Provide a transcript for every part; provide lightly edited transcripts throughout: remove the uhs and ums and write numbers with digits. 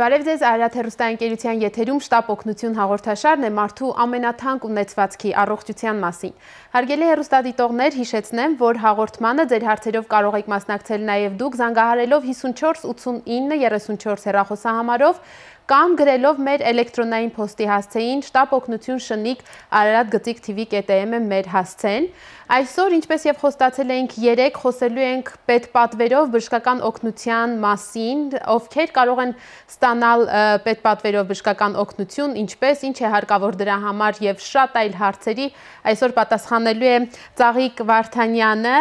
Բարև ձեզ Արարատ հեռուստաընկերության եթերում շտապ օգնություն հաղորդաշարն է մարդու ամենաթանկ ունեցվածքի առողջության մասին։ Հարգելի հեռուստադիտողներ, հիշեցնեմ, որ հաղորդմանը ձեր հարցերով կարող եք մասնակցել նաև դուք զանգահարելով 54 89 34 հեռախոսահամարով կամ գրելով մեր էլեկտրոնային փոստի հասցեին շտապ օգնություն շնիկ ararat.gtv.am մեր հասցեն։ Այսօր, ինչպես եւ խոստացել էինք, 3 խոսելու ենք պետպատվերով բժշկական օգնության մասին, ովքեր կարող են ստանալ պետպատվերով բժշկական օգնություն, ինչպես, ինչ է հարկավոր դրա համար եւ շատ այլ հարցերի այսօր պատասխանելու է Ծաղիկ Վարդանյանը,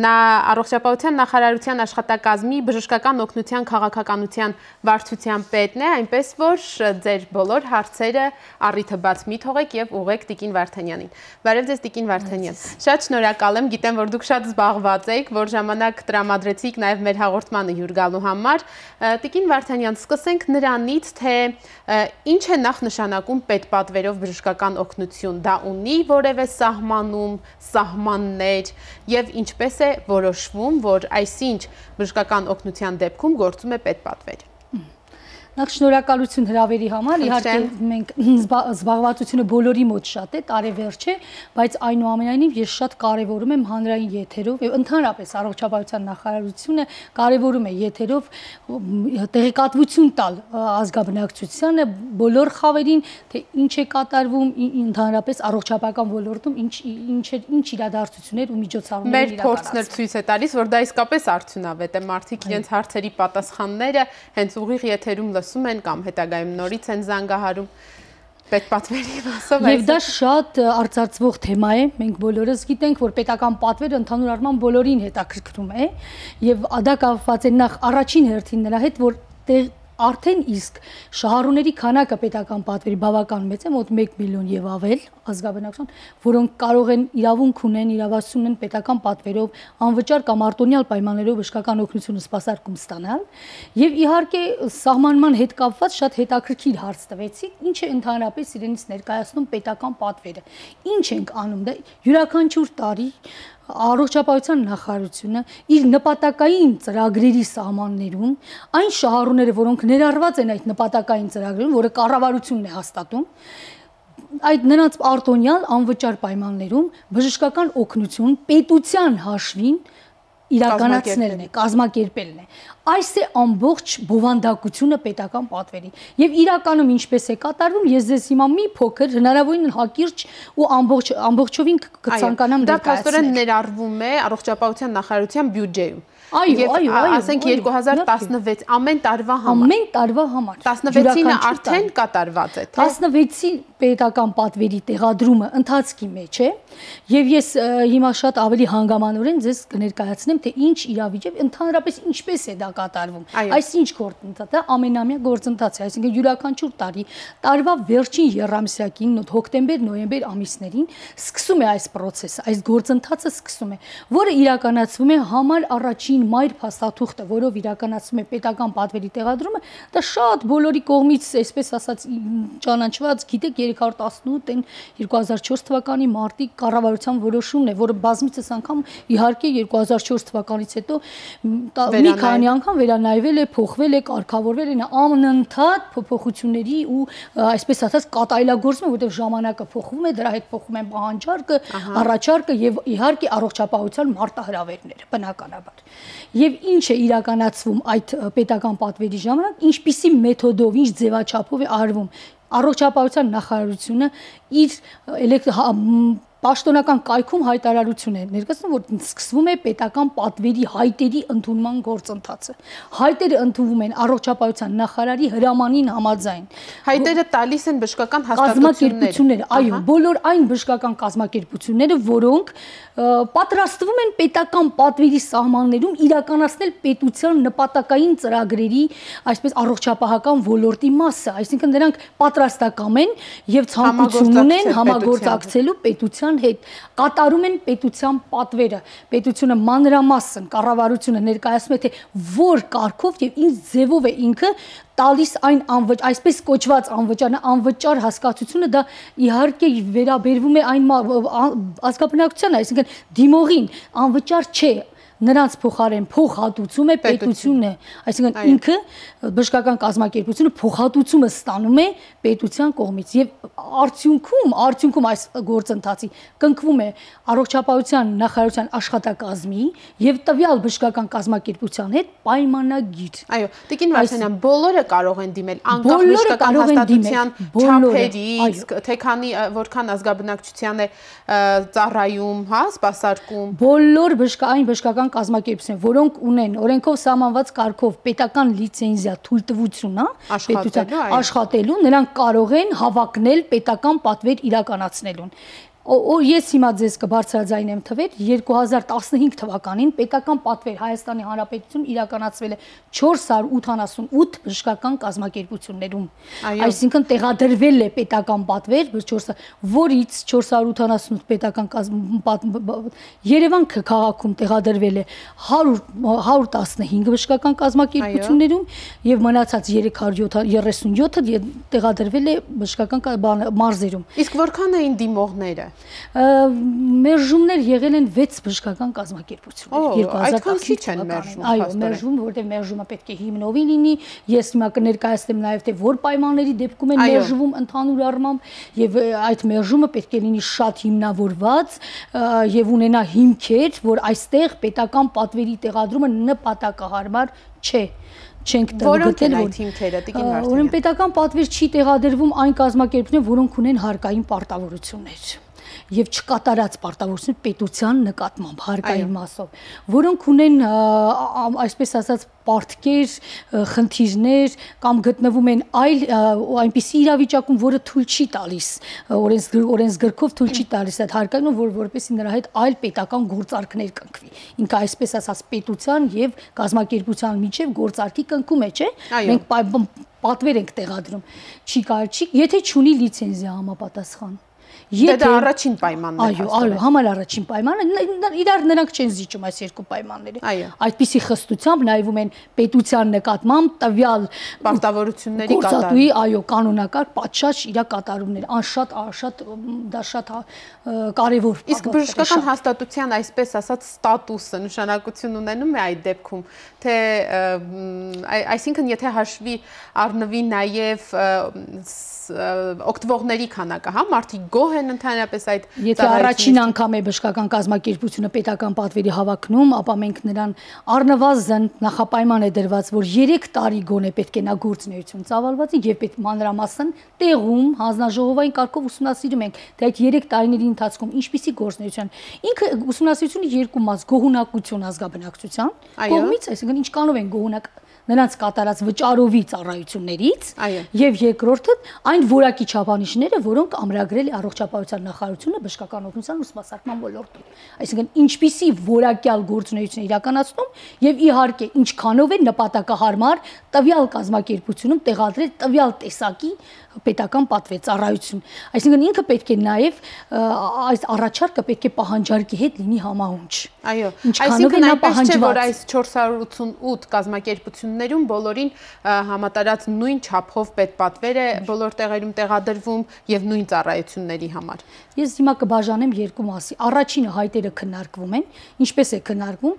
նա առողջապահության նախարարության աշխատակազմի բժշկական օգնության քաղաքականության վարչության պետն է, այնպես որ ձեր բոլոր հարցերը առիթը բաց մի թողեք եւ ուղղեք Տիկին Վարդանյանին։ Բարև ձեզ Տիկին Վարդանյան։ Շատ շնորհակալ եմ, գիտեմ, որ դուք շատ զբաղված եք, որ ժամանակ տրամադրեցիք նաև մեր հաղորդմանը հյուր գալու համար։ Տիկին Վարդանյան, սկսենք նրանից, թե ինչ է նախ նշանակում պետպատվերով բժշկական օգնություն, դա ունի որևէ սահմանում, սահմաններ եւ ինչպես է որոշվում, որ այսինչ բժշկական օգնության դեպքում գործում է պետպատվեր։ Նախ շնորհակալություն հրավերի համար, իհարկե մենք զբաղվածությունը բոլորի մոտ շատ է, տարեվերջ է, բայց այնուամենայնիվ ես շատ կարևորում եմ հանրային եթերով եւ ընդհանրապես առողջապահության նախարարությունը կարևորում է եթերով տեղեկատվություն տալ ազգաբնակչությանը, բոլոր խավերին, թե ինչ է կատարվում ընդհանրապես առողջապահական ոլորտում, ինչ իրադարձություններ ու միջոցառումներ իրականացվում։ Մեր փորձն էլ ցույց է տալիս, որ դա իսկապես արդյունավետ է, մարդիկ իրենց հարցերի պատասխանները հենց ուղիղ եթերում լսում են կամ հետագայում նորից են զանգահարում պետպատվերի մասով։ Եվ դա շատ արծարծվող թեմա է, մենք բոլորս գիտենք, որ պետական պատվերը ընդհանուր առմամբ բոլորին հետաքրքրում է եւ դա կապված է նախ առաջին հերթին նրա հետ, որ արդեն իսկ շահառուների քանակը պետական պատվերի բավական մեծ է, մոտ 1 միլիոն եւ ավել ազգաբնակչության, որոնք կարող են իրավունք ունեն, իրավասություն ունեն պետական պատվերով անվճար կամ արտոնյալ պայմաններով բժշկական օգնություն սպասարկում ստանալ։ Եվ իհարկե սահմանման հետ կապված շատ հետաքրքիր հարց տվեցիք, ինչ է ընդհանրապես իրենից ներկայացնում պետական պատվերը։ Ինչ ենք անում դա յուրաքանչյուր տարի Առողջապահության նախարարությունը իր նպատակային ծրագրերի սահմաններում այն շահառուները, որոնք ներառված են այդ նպատակային ծրագրերում, որը կառավարությունն է հաստատում, այդ նրանց արտոնյալ անվճար պայմաններում բժշկական օգնություն պետության հաշվին իրականացնելն է, կազմակերպելն է։ Այս է ամբողջ բովանդակությունը պետական պատվերի։ Եվ իրականում ինչպես է կատարվում, ես ձեզ հիմա մի փոքր հնարավորին հակիրճ ու ամբողջովին կցանկանամ դա փաստորեն ներառվում է առողջապահության նախարարության բյուջեում։ Այո, ասենք 2016 ամեն տարվա համար։ Ամեն տարվա համար։ 16-ը արդեն կատարված է, թե 16-ի պետական պատվերի տեղադրումը ընթացքի մեջ է, եւ ես հիմա շատ ավելի հանգամանորեն ձեզ կներկայացնեմ, թե ինչ իրավիճակ, ընդհանրապես ինչպես է դա կատարվում։ Այս ինչ գործընթաց է, ամենամյա գործընթաց է, այսինքն յուրաքանչյուր տարի տարվա վերջին եռամսյակին, հոկտեմբեր-նոյեմբեր ամիսներին սկսում է այս process-ը, այս գործընթացը սկսում է, որը իրականացվում է համար առաջին մայր փաստաթուղթը, որով իրականացվում է պետական պատվերի տեղադրումը, դա շատ բոլորի կողմից, այսպես ասած, ճանաչված, գիտեք, 318-ն 2004 թվականի մարտի կառավարության որոշումն է, որը բազմիցս անգամ իհարկե 2004 թվականից հետո մի քանի անգամ վերանայվել է, փոխվել է, կարգավորվել է, անընդհատ փոփոխությունների ու այսպես ասած կատարելագործում է, որտեղ ժամանակը փոխվում է, դրա հետ փոխվում են պահանջարկը, առաջարկը եւ իհարկե առողջապահության մարտահրավերները, բնականաբար։ Եվ ինչ է իրականացվում այդ պետական պատվերի ժամանակ, ինչպիսի մեթոդով, ինչ ձևաչափով է արվում առողջապահության նախարարությունը իր պաշտոնական կայքում հայտարարություն է ներկայացնում, որ սկսվում է պետական պատվերի հայտերի ընդունման գործընթացը։ Հայտերը ընդունվում են առողջապահության նախարարի հրամանին համաձայն։ Հայտերը տալիս են բժշկական հաստատությունները, այո, բոլոր այն բժշկական կազմակերպությունները, որոնք պատրաստվում են պետական պատվերի սահմաններում իրականացնել պետության նպատակային ծրագրերի, այսպես առողջապահական ոլորտի մասը, այսինքն նրանք պատրաստական են եւ ցանկություն ունեն համագործակցելու պետության հետ, կատարում են պետության պատվերը, պետությունը մանրամասն կառավարությունը ներկայացնում է, թե որ կարգով եւ ինչ ձևով է ինքը տալիս այն այսպես կոչված անվճար հասկացությունը, դա իհարկե վերաբերվում է այն ազգաբնակչությանը, այսինքն դիմողին անվճար չէ, նրանց փոխարեն փոխհատուցում է պետությունը, այսինքն ինքը բժշկական կազմակերպությունը փոխհատուցումը ստանում է պետության կողմից եւ արդյունքում այս գործընթացի կնքվում է առողջապահության նախարարության աշխատակազմի եւ տվյալ բժշկական կազմակերպության հետ պայմանագիր։ Այո, Տիկին Վարդանյան, բոլորը կարող են դիմել անկախ բժշկական հաստատության չափերից, թե որքան ազգաբնակչության է ծառայում, հա, սպասարկում։ Բոլոր այն բժշկական կազմակերպությունները, որոնք ունեն օրենքով սահմանված կարգով պետական լիցենզիա, թույլտվություն, հա, պետության աշխատելու, նրանք կարող են հավակնել պետական պատվեր իրականացնելուն։ Ես հիմա ձեզ կբարձրաձայնեմ թվեր 2015 թվականին պետական պատվեր Հայաստանի Հանրապետություն իրականացվել է 488 բժշկական կազմակերպություններում, այսինքն տեղադրվել է պետական պատվեր, որից 488 պետական Երևան քաղաքում տեղադրվել է 115 բժշկական կազմակերպություններում եւ մնացած 337-ը տեղադրվել է բժշկական մարզերում։ Իսկ որքան էին դիմողները։ Մերժումներ եղել են 6 բժշկական կազմակերպություններ 2018 թվականին։ Այո, մերժում, որտեղ մերժումը պետք է հիմնովի լինի, ես հիմա կներկայացնեմ նաև թե որ պայմանների դեպքում են մերժվում ընդհանուր առմամբ եւ այդ մերժումը պետք է լինի շատ հիմնավորված եւ ունենա հիմքեր, որ այստեղ պետական պատվերի տեղադրումը նպատակահարմար չէ։ Չենք գտել այդ հիմքերը, Տիկին Վարդանյան։ Ուրեմն պետական պատվեր չի տեղադրվում այն կազմակերպությունները, որոնք ունեն հարկային պարտավորություններ եւ չկատարած պարտավորություն պետության նկատմամբ հարկային մասով, որոնք ունեն այսպես ասած պարտքեր, խնդիրներ կամ գտնվում են այնպիսի իրավիճակում, որը թույլ չի տալիս, օրենսգրքով թույլ չի տալիս այդ հարկային, որպեսզի նրա հետ այլ պետական գործարքներ կնքվի։ Ինքը այսպես ասած պետության եւ կազմակերպության միջև գործարքի կնքում է, չէ՞։ Մենք պատվեր ենք տեղադրում։ Չի կարելի, եթե չունի լիցենզիա համապատասխան։ Դա առաջին պայմանն է։ Այո, համար առաջին պայմանը, իրար նրանք չեն զիջում այս երկու պայմանները։ Այդպիսի խստությամբ նայվում են պետության նկատմամբ տվյալ պարտավորությունների կատարումների, այո, կանոնակարգ պատշաճ իր կատարումներ, անշատ դա շատ կարևոր։ Իսկ բժշկական հաստատության այսպես ասած ստատուսը նշանակություն ունենում է այդ դեպքում, թե այսինքն եթե հաշվի առնվի նաև օգտվողների քանակը, հա, մարդիկ գոհ են ընդհանրապես այդ Եթե առաջին անգամ է բժշկական կազմակերպությունը պետական պատվերի հավակնում, ապա մենք նրան առնվազն նախապայման է դրված, որ 3 տարի գոնե պետք է նա գործունեություն ծավալված եւ պետք մանրամասն տեղում հանձնաժողովային կարգով ուսումնասիրում ենք, թե այդ 3 տարիների ընթացքում ինչպիսի գործունեություն։ Ինքը ուսումնասիրությունը երկու մաս՝ գոհունակություն ազգաբնակչության կողմից, այսինքն ինչ կանով են գոհունակ նրանց կատարած վճարովի ծառայություններից եւ երկրորդը այն որակի չափանիշները, որոնք ամրագրել է առողջապահության նախարարությունը բժշկական օգնության ու սպասարկման ոլորտում։ Այսինքն ինչպիսի որակյալ գործունեություն իրականացնում եւ իհարկե ինչքանով է նպատակահարմար տվյալ կազմակերպությունում տեղադրել տվյալ տեսակի պետական պատվեր ծառայություն։ Այսինքն ինքը պետք է նաև այս առաջարկը պետք է պահանջարկի հետ լինի համահունչ։ Այո, այսինքն այնպես չէ, որ այս 488 կազմակերպություններում բոլորին համատարած նույն չափով պետպատվեր է բոլոր տեղերում տեղադրվում եւ նույն ծառայությունների համար։ Ես հիմա կբաժանեմ երկու մասի։ Առաջինը հայտերը քննարկվում են, ինչպես է քննարկվում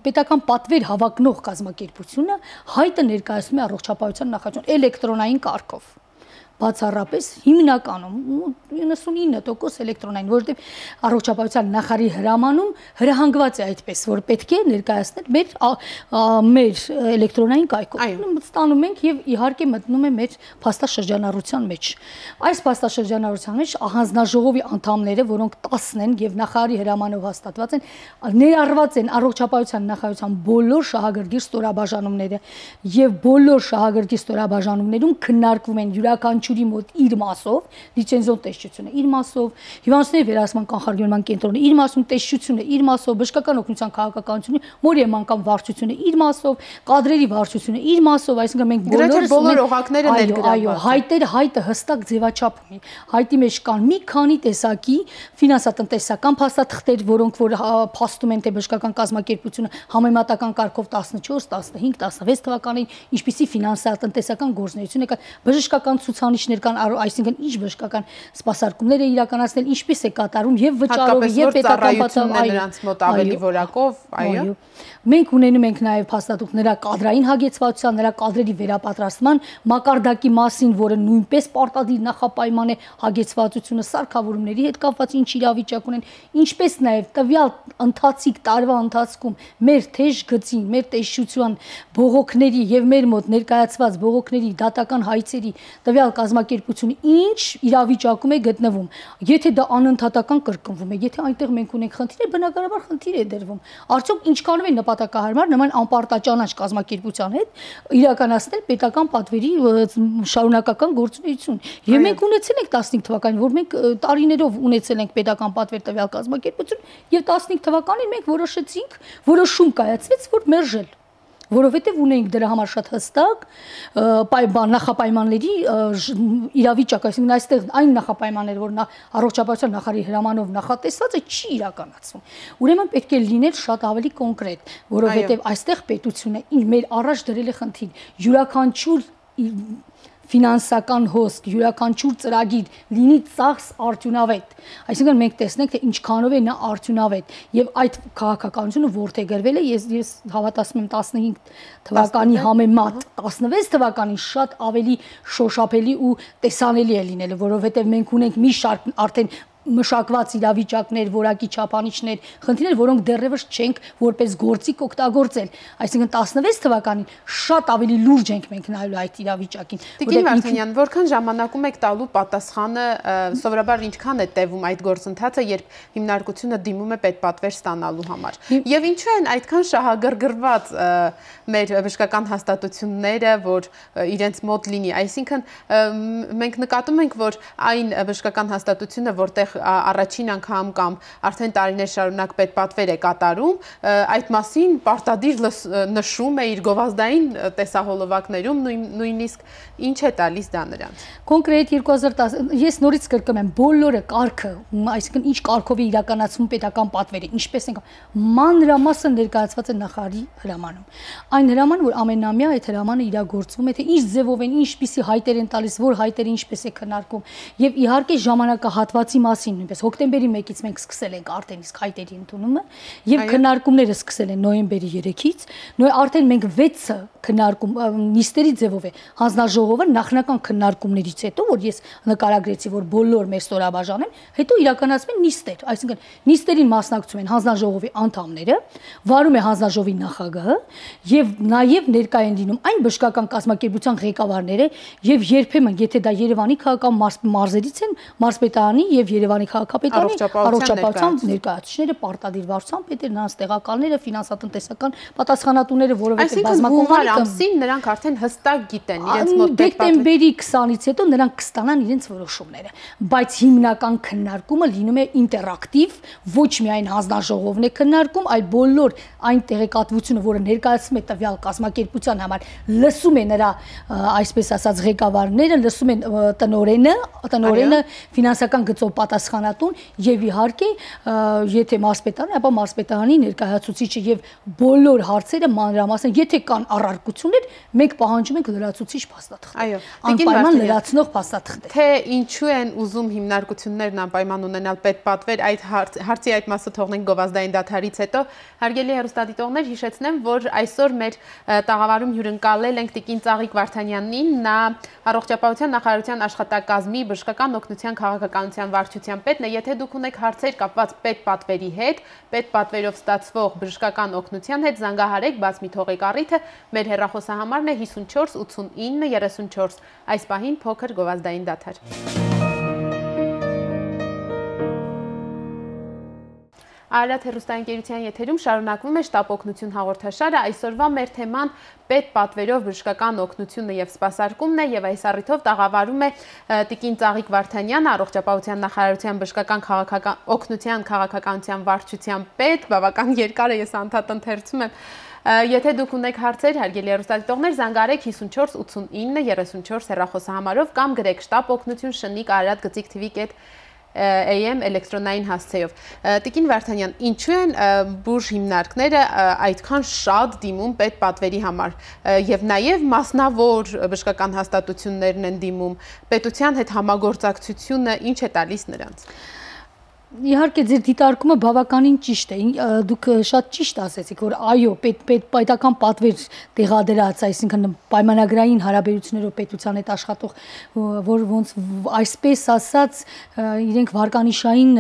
պետական պատվեր հավակնող կազմակերպությունը հայտը ներկայացնում է առողջապահության նախարարության էլեկտրոնային կարգով։ Բացառապես հիմնականում 99% էլեկտրոնային, որովհետև առողջապահության նախարարի հրամանում հրահանգված է այդպես, որ պետք է ներկայացնել մեր էլեկտրոնային կայքով։ Ստանում ենք եւ իհարկե մտնում է մեր փաստաշրջանառության մեջ։ Այս փաստաշրջանառության մեջ հանձնաժողովի անդամները, որոնք 10 են եւ նախարարի հրամանով հաստատված են, ներառված են առողջապահության նախարարության բոլոր շահագրգիռ ստորաբաժանումները եւ բոլոր շահագրգիռ ստորաբաժանումներում քննարկվում են յուրաքանչյուրի մոտ իր մասով լիցենզիոն տեսչությունը, իր մասով հիվանդների վերահսկման կանխարգելման կենտրոնը, իր մասում տեսչությունը, իր մասով բժշկական օգնության քաղաքականությունը, մորիեմանական վարչությունը, իր մասով կադրերի վարչությունը, իր մասով, այսինքն մենք բոլոր օղակները ներգրավված։ Հայտը հստակ ձևաչափ ունի։ Հայտի մեջ կան մի քանի տեսակի ֆինանսատնտեսական փաստաթղթեր, որոնք որ փաստում են թե բժշկական կազմակերպությունը համեմատական կարգով 14, 15, 16 թվականին ինչպիսի ֆինանսատնտեսական գործունեություն է կան, բժշկական ցուցանիշ չափանիշներ կան, այսինքն ինչ բժշկական սպասարկումներ է իրականացնել, ինչպես է կատարում եւ վճարով եւ պետական պատասխանատվությունն նրանց մոտ ավելի որակով, այո։ Մենք ունենում ենք նաև փաստաթուղթ նրա կադրային հագեցվածության, նրա կադրերի վերապատրաստման մակարդակի մասին, որը նույնպես պարտադիր նախապայման է հագեցվածությունը սարքավորումների հետ կապված ինչ իրավիճակ ունեն, ինչպես նաև տվյալ ընթացիկ տարվա ընթացքում մեր թեժ գծին, մեր տեսչության բողոքների եւ մեր մոտ ներկայացված բողոքների դատական հայցերի տվյալ կազմակերպությունը ինչ իրավիճակում է գտնվում։ Եթե դա անընդհատական կրկնվում է, եթե այնտեղ մենք ունենք խնդիր, բնականաբար խնդիր է դրվում։ Արդյոք ինչքանով է նպատակահարմար նման անպարտաճանաչ կազմակերպության հետ իրականացնել պետական պատվերի շարունակական գործունեություն։ Եվ մենք ունեցել ենք 15 թվականին, որ մենք տարիներով ունեցել ենք պետական պատվեր տվյալ կազմակերպություն, եւ 15 թվականին մենք որոշում կայացվեց, որ մերժել, որովհետև ունեինք դրա համար շատ հստակ նախապայմանների իրավիճակ, այսինքն այստեղ այն նախապայմանները, որ առողջապահության նախարարի հրամանով նախատեսված է, չի իրականացվում։ Ուրեմն պետք է լինել շատ ավելի կոնկրետ, որովհետև այստեղ պետությունը մեր առաջ դրել է խնդիր, յուրաքանչյուր ֆինանսական հոսք, յուրաքանչյուր ծրագիր լինի ծախս արդյունավետ։ Այսինքն մենք տեսնենք, թե ինչքանով է նա արդյունավետ եւ այդ քաղաքականությունը որդեգրվել է, ես հավատացում եմ 15 թվականի համեմատ 16 թվականին շատ ավելի շոշափելի ու տեսանելի է լինել, որովհետեւ մենք ունենք մի շարք արդեն մշակված իրավիճակներ, որակի չափանիշներ, խնդիրներ, որոնք դեռևս չենք որպես գործիք օգտագործել։ Այսինքն 16 թվականին շատ ավելի լուրջ ենք մենք նայելու այդ իրավիճակին։ Տիկին Վարդանյան, որքան ժամանակում եք տալու պատասխանը, սովորաբար ինչքան է տևում այդ գործընթացը, երբ հիմնարկությունը դիմում է պետպատվեր ստանալու համար։ Եվ ինչու են այդքան շահագրգռված մեր բժշկական հաստատությունները, որ իրենց մոտ լինի, այսինքն մենք նկատում ենք, որ այն բժշկական հաստատությունը, որտեղ առաջին անգամ կամ արդեն տարիներ շարունակ պետպատվեր է կատարում, այդ մասին պարտադիր նշում է իր գովազդային տեսահոլովակներում, նույնիսկ ինչ է տալիս դա նրանց։ Կոնկրետ 2010, ես նորից կրկնում եմ, բոլորը կարգը, այսինքն ինչ կարգով է իրականացվում պետական պատվերը, ինչպես ենք մանրամասն ներկայացված է նախարարի հրամանում։ Այն հրամանը, որ ամենամյա այդ հրամանը իրագործվում է, թե ինչ ձևով են, ինչպիսի հայտեր են տալիս, որ հայտերը ինչպես է քննարկվում, եւ իհարկե ժամանակահատվածի մասին նույնպես հոկտեմբերի 1-ից մենք սկսել ենք արդեն իսկ հայտերի ընդունումը եւ քննարկումները սկսել են նոյեմբերի 3-ից, արդեն մենք 6 քննարկում նիստերի ձևով է հանձնաժողովը նախնական քննարկումներից հետո, որ ես նկարագրեցի, որ բոլոր մեր ստորաբաժան են, հետո իրականացվում են նիստեր, այսինքն նիստերին մասնակցում են հանձնաժողովի անդամները, վարում է հանձնաժողովի նախագահը եւ նաեւ ներկայ են լինում այն բժշկական կազմակերպության ղեկավարները եւ երբեմն, եթե դա Երևանի քաղաքական մարզերից են, մարզպետարանի եւ Երևանի քաղաքապետարանի առողջապահության ներկայացուցիչները, պարտադիր վարչության պետերը, նրանց տեղակալները, ֆինանսատնտեսական պատասխանատուները, որովհետեւ բազմակողմանի ամսին նրանք արդեն հստակ գիտեն իրենց մոտ դեկտեմբերի 20-ից հետո նրանք կստանան իրենց որոշումները, բայց հիմնական քննարկումը լինում է ինտերակտիվ, ոչ միայն հանձնաժողովն է քննարկում, այլ բոլոր այն տեղեկատվությունը, որը ներկայացվում է տվյալ կազմակերպության համար, լսում է նրա, այսպես ասած, ղեկավարները, լսում են տնօրենը, ֆինանսական գծով պատասխանատուն եւ իհարկե, եթե մարզպետարանը, ապա մարզպետարանի ներկայացուցիչը եւ բոլոր հարցերը մանրամասն, եթե կան առարկություններ, մենք պահանջում ենք լրացուցիչ փաստաթղթ։ Այո, անպայման լրացնող փաստաթղթ։ Թե ինչու են ուզում հիմնարկություններն անպայման ունենալ պետպատվեր, այդ հարցի այդ մասը թողնենք գովազդային դադարից հետո, հարգելի հեռուստադիտողներ, հիշեցնեմ, որ այսօր մեր տաղավարում հյուրընկալել ենք տիկին Ծաղիկ Վարդանյանին, նա առողջապահության նախարարության աշխատակազմի բժշկական օգնության քաղաքականության վարչության պետն է, եթե դուք ունեք հարցեր կապված պետպատվերի հետ, պետպատվերով ստացվող բժշկական օգնության հետ, զանգահարեք, բաց մի թողեք առիթը, մեր հեռախոսահամարն է 54 89 34, այս պահին փոքր գովազդային դադար։ Արարատ հեռուստաընկերության եթերում շարունակվում է շտապ օգնություն հաղորդաշարը, այսօրվա մեր թեման պետպատվերով բժշկական օգնությունը եւ սպասարկումն է եւ այս առիթով տաղավարում է տիկին Ծաղիկ Վարդանյանը, առողջապահության նախարարության բժշկական օգնության քաղաքականության վարչության պետ, բավական երկար է, ես անդադ ընթերցում եմ։ Եթե դուք ունեք հարցեր, հարգելի հեռուստադիտողներ, զանգարեք 54 89 34 հեռախոսահամարով կամ գրեք շտապ օգնություն շնիկ Արարատ գծիկ TV AM էլեկտրոնային հասցեով։ Տիկին Վարդանյան, ինչու են բուժ հիմնարկները այդքան շատ դիմում պետպատվերի համար եւ նաեւ մասնավոր բժշկական հաստատություններն են դիմում, պետության հետ համագործակցությունը ինչ է տալիս նրանց։ Իհարկե ձեր դիտարկումը բավականին ճիշտ է, դուք շատ ճիշտ ասեցիք, որ այո, պետական պատվեր տեղադրած, այսինքն պայմանագրային հարաբերություններով պետության հետ աշխատող, որ ոնց այսպես ասած իրենք վարկանիշային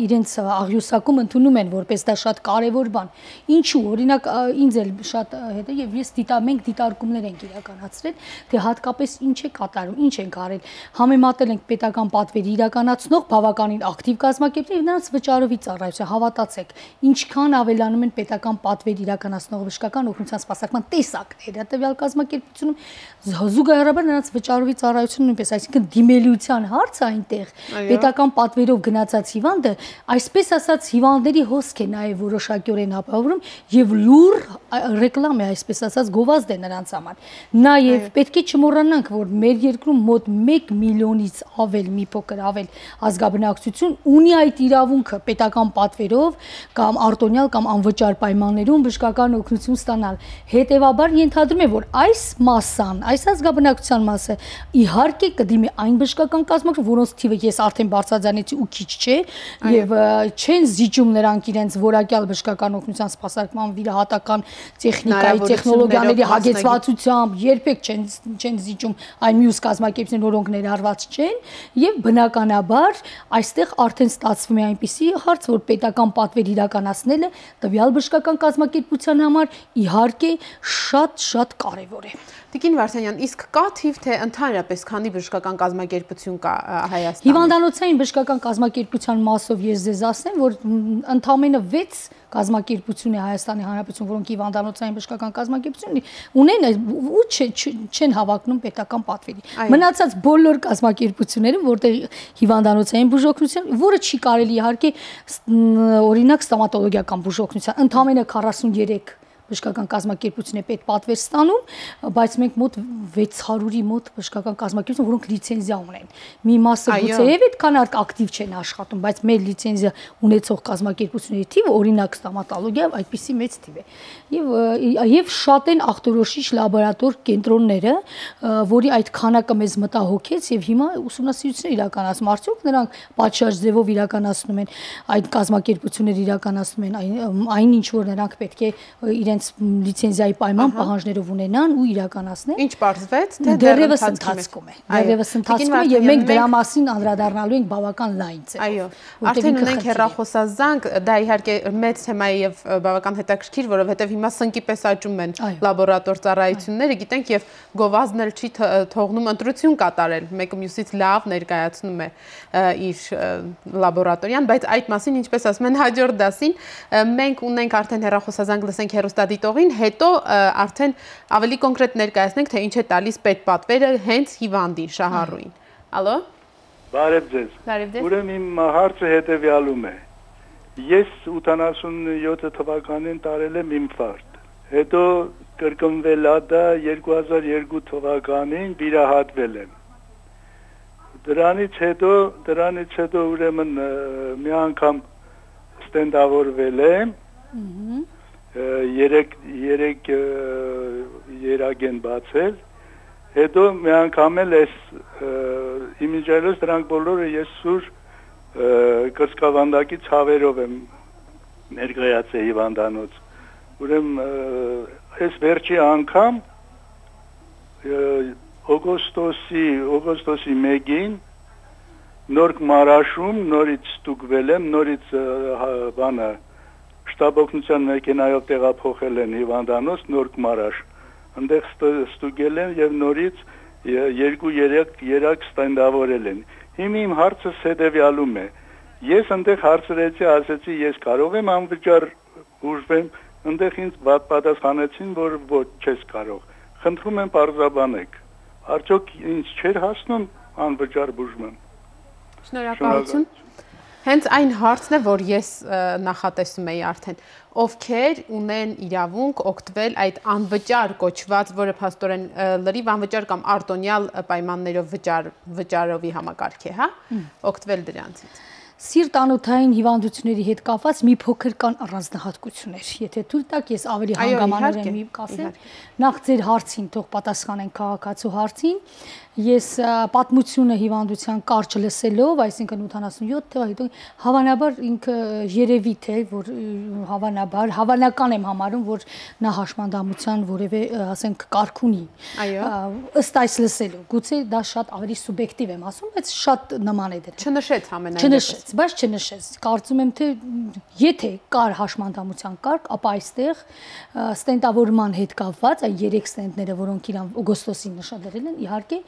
իրենց աղյուսակում ընդունում են, որպես դա շատ կարևոր բան։ Ինչու, օրինակ ինձ էլ շատ հետ է եւ մենք դիտարկումներ ենք իրականացրել, թե հատկապես ինչ է կատարում, ինչ ենք արել։ Համեմատել ենք պետական պատվեր իրականացնող բավականին ակտիվ կազմակերպներ եւ նրանց վճարովի ծառայություն, հավատացեք, ինչքան ավելանում են պետական պատվեր իրականացնող բժշկական օգնության սպասարկման տեսակները տվյալ կազմակերպությունում, զուգահեռաբար նրանց վճարովի ծառայությունը նույնպես, այսինքն դիմելիության հարցը այնտեղ պետական պատվերով գնացած հիվանդը, այսպես ասած հիվանդների հոսք է նաեւ որոշակիորեն ապահովում եւ լուր ռեկլամ է, այսպես ասած գովազդ է նրանց համար։ Նաեւ պետք է չմոռանանք, որ մեր երկրում մոտ 1 միլիոնից ավել, մի փոքր ավել ազգաբնակչություն ունի այդ իրավունքը պետական պատվերով կամ արտոնյալ կամ անվճար պայմաններում բժշկական օգնություն ստանալ։ Հետևաբար ենթադրում եմ, որ այս մասան, այս ազգաբնակչության մասը իհարկե կդիմի այն բժշկական կազմակերպություն, որոնց թիվը ես արդեն բարձրաձայնեցի ու քիչ չէ, եւ չեն զիջում նրանք իրենց որակյալ բժշկական օգնության սպասարկման վիրահատական տեխնիկայի, տեխնոլոգիաների հագեցվածությամբ, երբեք չեն զիջում այն մյուս կազմակերպություններ, որոնք ներառված չեն, եւ բնականաբար այստեղ արդեն ստացվում է այնպիսի հարց, որ պետական պատվեր իրականացնելը տվյալ բժշկական կազմակերպության համար իհարկե շատ կարևոր է։ Տիկին Վարդանյան, իսկ կա թիվ, թե ընդհանրապես քանի բժշկական կազմակերպություն կա Հայաստանում։ Հիվանդանոցային բժշկական կազմակերպության մասով ես ձեզ ասեմ, որ ընդամենը 6 կազմակերպություն է Հայաստանի Հանրապետություն, որոնք հիվանդանոցային բժշկական կազմակերպություն ունեն ու չեն հավակնում պետական պատվերի։ Մնացած բոլոր կազմակերպությունները, որտեղ հիվանդանոցային բուժօգնություն, որը չի կարելի իհարկե օրինակ ստոմատոլոգիական բուժօգնության, ընդամենը 43 բժշկական կազմակերպություն է պետպատվեր ստանում, բայց մենք մոտ 600-ի մոտ բժշկական կազմակերպություն, որոնք լիցենզիա ունեն։ Մի մասը գուցեև այդքան ակտիվ չեն աշխատում, բայց մեր լիցենզիա ունեցող կազմակերպությունների թիվը, օրինակ ստոմատոլոգիա, այդպիսի մեծ թիվ է։ Եվ շատ են ախտորոշիչ լաբորատոր կենտրոնները, որի այդ քանակը մեզ մտահոգեց եւ հիմա ուսումնասիրություններ իրականացնում։ Արդյոք նրանք պատշաճ ձևով իրականացնում են այդ կազմակերպությունները իրականացնում են այն ինչ որ նրանք պետք է իրենց լիցենզիայի պայման պահանջներով ունենան ու իրականացնեն։ Ինչ պարզվեց, թե դեռևս ընթացքում է։ Դեռևս ընթացքում է եւ մենք դրա մասին անդրադառնալու ենք բավական լայն ձևով։ Այո, արդեն ունենք հեռախոսազանգ, դա իհարկե մեծ թեմա է եւ բավական հետաքրքիր, որովհետեւ հիմա սնկի պես աճում են լաբորատոր ծառայությունները, գիտենք եւ գովազդն էլ չի թողնում ընտրություն կատարել, մեկը մյուսից լավ ներկայացնում է իր լաբորատորիան, բայց այդ մասին ինչպես ասում են հաջորդ դասին մենք ունենք արդեն հեռախոսազանգ, լսենք հեռուստադիտողին, հետո արդեն ավելի կոնկրետ ներկայացնենք, թե ինչ է տալիս պետպատվերը հենց հիվանդին, շահառուին։ Ալո։ Բարև ձեզ։ Բարև ձեզ։ Ուրեմն իմ հարցը հետևյալում է։ Ես 87 թվականին տարել եմ ինֆարկտ։ Հետո կրկնվել է դա 2002 թվականին վիրահատվել եմ։ Դրանից հետո ուրեմն մի անգամ ստենդավորվել եմ։ Երեք երագեն բացել, հետո մի անգամ էլ ես իմիջայլոս դրանք բոլորը ես սուր կրծքավանդակի ցավերով եմ ներկայացել հիվանդանոց։ Ուրեմն ես վերջի անգամ օգոստոսի 1-ին նոր մարաշում նորից ստուգվել եմ, նորից բանը շտաբօգնության մեքենայով տեղափոխել են հիվանդանոց նոր մարաշ։ Այնտեղ ստուգել են եւ նորից 2-3 երակ ստենդավորել են։ Հիմա իմ հարցը հետևյալում է։ Ես այնտեղ հարցրեցի, ասեցի, ես կարող եմ անվճար բուժվեմ, այնտեղ ինձ պատասխանեցին, որ ոչ, չես կարող։ Խնդրում եմ պարզաբանեք։ Արդյոք ինձ չէր հասնում անվճար բուժման։ Շնորհակալություն։ Հենց այն հարցն է, որ ես նախատեսում էի արդեն, ովքեր ունեն իրավունք օգտվել այդ անվճար կոչված, որը փաստորեն լրիվ անվճար կամ արտոնյալ պայմաններով վճարովի համակարգ է, հա, օգտվել դրանցից։ Սիրտանոթային հիվանդությունների հետ կապված մի փոքր կան առանձնահատկություններ։ Եթե թույլ տաք, ես ավելի հանգամանորեն մի կասեմ, նախ ձեր հարցին թող պատասխանեն քաղաքացու հարցին։ Ես պատմությունը հիվանդության կարճ լսելով, այսինքն 87 թվականի հետո հավանաբար ինքը երևի թե որ հավանական եմ համարում, որ նա հաշմանդամության որևէ, ասենք, կարգ ունի։ Ըստ այս լսելու, գուցե դա շատ ավելի սուբյեկտիվ եմ ասում, բայց շատ նման է դեռ։ Չնշեց ամենայն բայց չնշեց։ Կարծում եմ, թե եթե կար հաշմանդամության կարգ, ապա այստեղ ստենտավորման հետ կապված այն 3 ստենտները, որոնք իրան օգոստոսին նշադրել են, իհարկե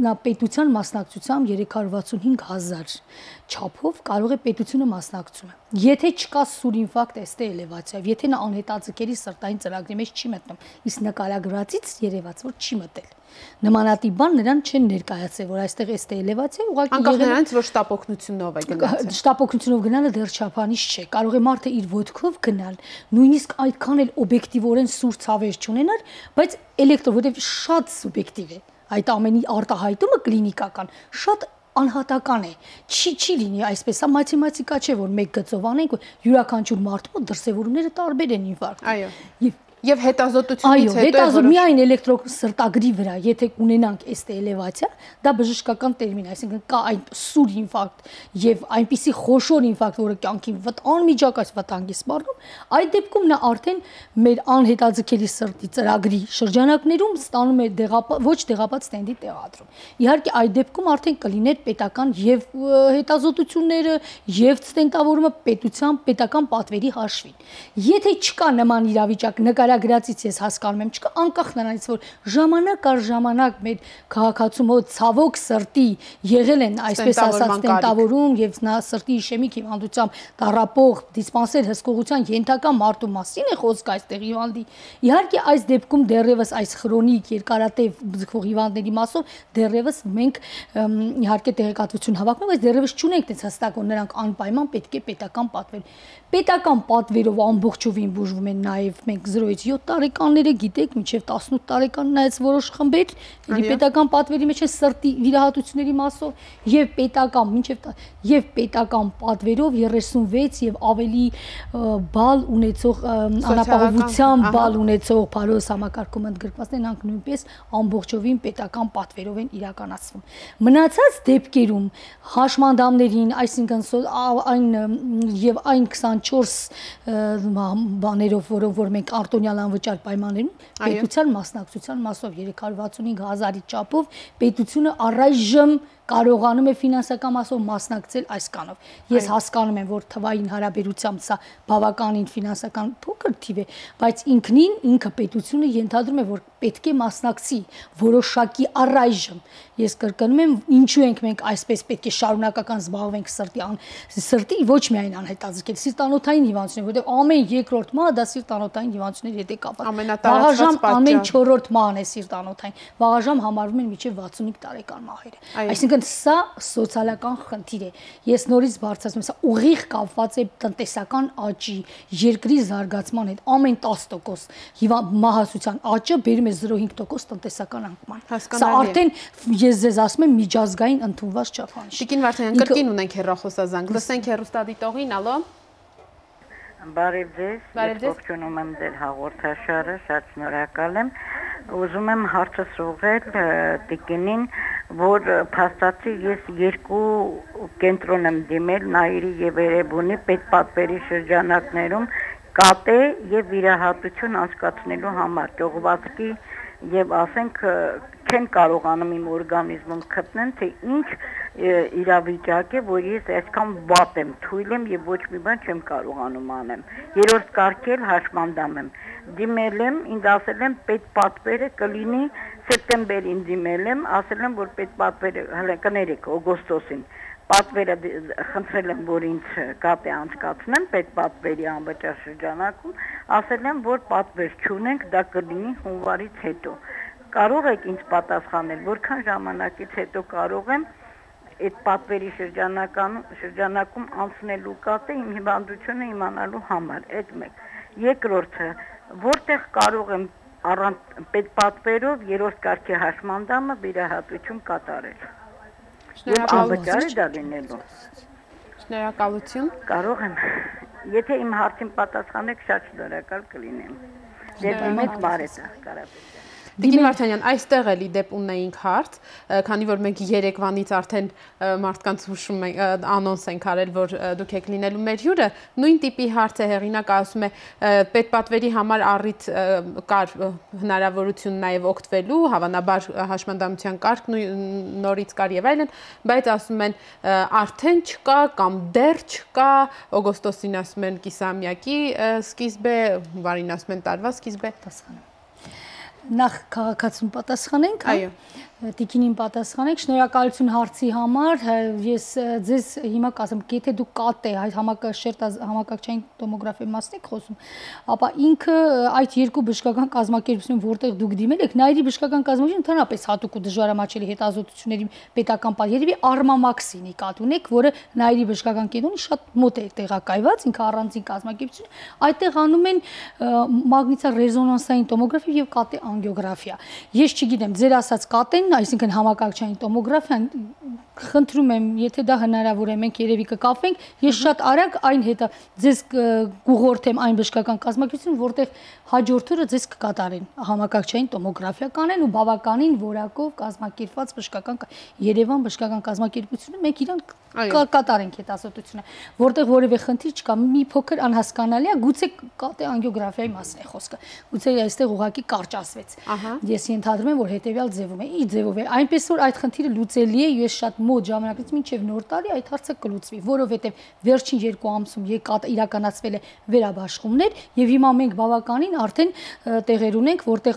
նա պետության մասնակցությամբ 365,000 չափով կարող է պետությունը մասնակցում է։ Եթե չկա սուր ինֆարկտ էստե էլևացիա, եթե նա անհետաձգելի սրտային ծրագրի մեջ չի մտնում, իսկ նկարագրածից երևաց, որ չի մտել։ Նմանատիպ բան նրան չեն ներկայացել, որ այստեղ էստե էլևացիա ուղղակի անկախ նրանից, որ շտապօգնությունով է գնացել։ Շտապօգնությունով գնալը դեռ չափանիշ չէ։ Կարող է մարդը իր ոտքով գնալ, նույնիսկ այդքան էլ օբյեկտիվորեն սուր ցավեր չունենար, բայց որովհետև շատ սուբյեկտիվ է։ Այդ ամենի արտահայտումը կլինիկական շատ անհատական է։ Չի լինի այսպես, սա մաթեմատիկա չէ, որ մեկ գծով անենք, յուրաքանչյուր մարդու մոտ դրսևորումները տարբեր են ինֆարկտի։ Այո։ Եվ հետազոտությունից հետո հետազոտում միայն էլեկտրոսրտագրի վրա, եթե ունենանք էստե էլևացիա, դա բժշկական տերմին, այսինքն կա այն սուր ինֆարկտ եւ այնպիսի խոշոր ինֆարկտ, որը կյանքին անմիջական վտանգի սպառնում, այդ դեպքում նա արդեն մեր անհետաձգելի սրտի ծրագրի շրջանակներում ստանում է ոչ դեղապատ ստենդի տեղադրում։ Իհարկե այդ դեպքում արդեն կլիներ պետական եւ հետազոտությունները եւ ստենտավորումը պետական պատվերի հաշվին։ Եթե չկա նման իրավիճակ նկարագրածից ես հասկանում եմ, չկա անկախ նրանից, որ ժամանակ առ ժամանակ մեր քաղաքացու մոտ ցավոք սրտի եղել են այսպես ասած ստենտավորում եւ նա սրտի իշեմիկ հիվանդությամբ տառապող դիսպանսեր հսկողության ենթակա մարդու մասին է խոսքը այստեղ հիվանդի։ Իհարկե այս դեպքում դեռևս այս քրոնիկ երկարատև բուժվող հիվանդների մասով դեռևս մենք իհարկե տեղեկատվություն հավաքում, բայց դեռևս չունենք այդպես հստակ, որ նրանք անպայման պետք է պետական պետական պատվերով ամբողջովին բուժվում են նաև մենք 0-ից 7 տարեկանները գիտեք մինչև 18 տարեկան նայած որոշ խմբեր պետական պատվերի մեջ են սրտի վիրահատությունների մասով եւ պետական պատվերով 36 եւ ավելի բալ ունեցող անապահովության բալ ունեցող բարոյս համակարգում ընդգրկված են նրանք նույնպես ամբողջովին պետական պատվերով են իրականացվում։ Մնացած դեպքերում հաշմանդամներին, այսինքն այն 24 բաներով, որով որ մենք արտոնյալ անվճար պայմաններում պետության մասնակցության մասով 365,000-ի չափով պետությունը առայժմ կարողանում է ֆինանսական մասով մասնակցել այս կանով։ Ես հասկանում եմ, որ թվային հարաբերությամբ սա բավականին ֆինանսական փոքր թիվ է, բայց ինքը պետությունը ենթադրում է, որ պետք է մասնակցի որոշակի առայժմ։ Ես կրկնում եմ, ինչու ենք մենք այսպես պետք է շարունակական զբաղվենք սրտի ոչ միայն անհետաձգել սիրտանոթային հիվանդություններ, որտեղ ամեն երկրորդ մահը դա սիրտանոթային հիվանդությունների հետ է կապված։ Վաղաժամ ամեն 4-րդ մահն է սիրտանոթային։ Վաղաժամ համարվում են մինչև 65 տարեկան մահերը։ Այսինքն սա սոցիալական խնդիր է։ Ես նորից բարձրացնում եմ, սա ուղիղ կապված է տնտեսական աճի, երկրի զարգացման հետ։ Ամեն 10% մահացության աճը բերում է 0.5% տնտեսական անկման։ Սա արդեն ես ձեզ ասում եմ միջազգային ընդունված չափանիշ։ Տիկին Վարդանյան, կրկին ունենք հեռախոսազանգ։ Լսենք հեռուստադիտողին, ալո։ Բարև ձեզ։ Ողջունում եմ ձեր հաղորդաշարը, շատ շնորհակալ եմ։ Ուզում եմ հարցս ուղղել տիկինին, որ փաստացի ես երկու կենտրոն եմ դիմել Նայիրի եւ Էրեբունի պետպատվերի շրջանակներում կատե եւ վիրահատություն անցկացնելու համար ճողվածքի եւ ասենք չեն կարողանում իմ օրգանիզմում գտնեն, թե ինչ իրավիճակ է, որ ես այսքան վատ եմ, թույլ եմ եւ ոչ մի բան չեմ կարողանում անեմ։ Երրորդ կարգել հաշմանդամ եմ։ Դիմել եմ, ինձ ասել են պետպատվերը կլինի սեպտեմբերին դիմել եմ, ասել են որ պետպատվերը հələ կներեք օգոստոսին։ Պատվերը խնդրել եմ, որ ինձ կատե անցկացնեն պետպատվերի անվճար շրջանակում, ասել են, որ պատվեր չունենք, դա կլինի հունվարից հետո։ Կարող եք ինձ պատասխանել, որքան ժամանակից հետո կարող եմ այդ պատվերի շրջանակում անցնելու կատը իմ հիվանդությունը իմանալու համար, այդ մեկ։ Երկրորդը, որտեղ կարող եմ առանց պատվերով երրորդ կարգի հաշմանդամը վիրահատություն կատարել։ Շնորհակալություն դա լինելու։ Շնորհակալություն։ Կարող եմ, եթե իմ հարցին պատասխանեք, շատ շնորհակալ կլինեմ։ Դեպի մեծ բարետ Կարապետյան։ Տիկին Վարդանյան, այստեղ էլի դեպ ունեինք հարց, քանի որ մենք երեկվանից արդեն մարդկանց հուշում ենք, անոնս ենք արել, որ դուք եք լինելու մեր հյուրը, նույն տիպի հարց է, հեղինակը ասում է պետպատվերի համար առիթ կար հնարավորություն նաև օգտվելու, հավանաբար հաշմանդամության կարգ նորից կար եւ այլն, բայց ասում են արդեն չկա կամ դեռ չկա, օգոստոսին ասում են կիսամյակի սկիզբ է, հունվարին ասում են տարվա սկիզբ է։ Նախ քաղաքացուն պատասխանենք, Տիկինին պատասխանենք, շնորհակալություն հարցի համար, ես ձեզ հիմա կասեմ, եթե դուք կատ է համակարգչային տոմոգրաֆիայի մասն եք խոսում, ապա ինքը այդ երկու բժշկական կազմակերպություն, որտեղ դուք դիմել եք, Նայիրի բժշկական կազմակերպություն ընդհանրապես հատուկ ու դժվարամատչելի հետազոտությունների պետական երևի Արմամաքսինի կատ ունեք, որը Նայիրի բժշկական կենտրոնի շատ մոտ է տեղակայված, ինքը առանձին կազմակերպություն, այդտեղ անում են մագնիսառեզոնանսային տոմոգրաֆիա եւ կատե անգիոգրաֆիա։ Ես չգիտեմ, ձեր ասած կատեն, այսինքն համակարգչային տոմոգրաֆիան, խնդրում եմ, եթե դա հնարավոր է, մենք երևի կկապվենք, ես շատ արագ այն հետը ձեզ կուղղորդեմ այն բժշկական կազմակերպություն, որտեղ հաջորդ օրը ձեզ կկատարեն համակարգչային տոմոգրաֆիա կանեն ու բավականին որակով կազմակերպված բժշկական Երևան բժշկական կազմակերպությունը մենք իրան կատարենք հետազոտությունը, որտեղ որևէ խնդիր չկա, մի փոքր անհասկանալի է, գուցե կատե անգիոգրաֆիայի մասն է խոսքը, գուցե այստեղ ուղղակի կարճացվեց։ Ես ենթադրում եմ, որ հետեւյալ ձևում է, ի ձևով է, այնպես որ այդ խնդիրը լուծելի է, ես շատ մոտ ժամանակից մինչև նոր տարի այդ հարցը կլուծվի, որովհետև վերջին 2 ամսում իրականացվել է վերաբաշխումներ եւ հիմա մենք բավականին արդեն տեղեր ունենք, որտեղ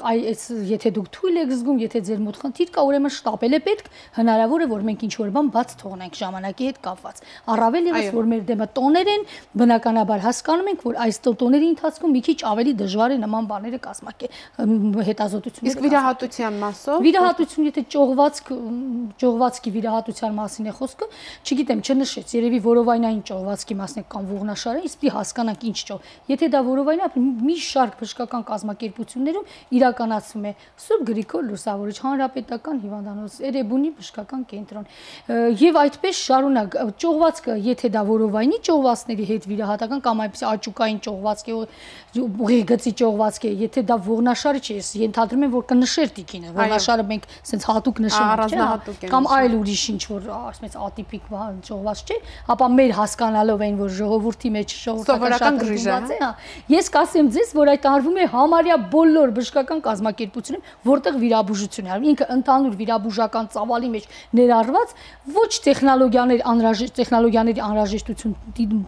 եթե դուք թույլ եք զգում, եթե ձեր մոտ խնդիր կա, ուրեմն շտապել է պետք, հնարավոր է որ մենք ինչ որ բան բաց թողնենք ժամանակի հետ կապված։ Առավել ևս որ մեր դեմը տոներ են, բնականաբար հասկանում ենք, որ այս տոների ընթացքում մի քիչ ավելի դժվար է նման բաները կազմակերպել հետազոտությունները։ Իսկ վիրահատության մասով։ Վիրահատություն, եթե ճողվածքի վիրահատության մասին է խոսքը, չգիտեմ, չնշեց, երևի որովայնային ճողվածքի մասն է կամ ողնաշարը, իսկ պիտի հասկանանք ինչ ճող։ Եթե դա որովայնա, մի շարք բժշկական կազմակերպություններում իրականացվում է Սուրբ Գրիգոր Լուսավորիչ հանրապետական հիվանդանոց, Էրեբունի բժշկական կենտրոն։ Եվ այդպես շարունակ ճողվածքը, եթե դա որովայնի ճողվածքների հետ վիրահատական կամ այնպես աճուկային ճողվածք է, ուղիղ ճողվածք է, եթե դա ողնաշարը չէ, ես ենթադրում եմ, որ կնշեր տիկինը, ողնաշարը մենք sense հատուկ նշում ենք, կամ այլ ուրիշ ինչ որ ասես ատիպիկ ճողված չէ, ապա մեր հասկանալով այն, որ ժողովրդի մեջ սովորական գրիժ է, ես կասեմ ձեզ, որ այդ արվում է համարյա բոլոր բժշկական կազմակերպություններում, որտեղ վիրաբուժություն է արվում, ինքը ընդհանուր վիրաբուժական ծավալի մեջ ներառված ոչ տեխնոլոգիաների անհրաժեշտություն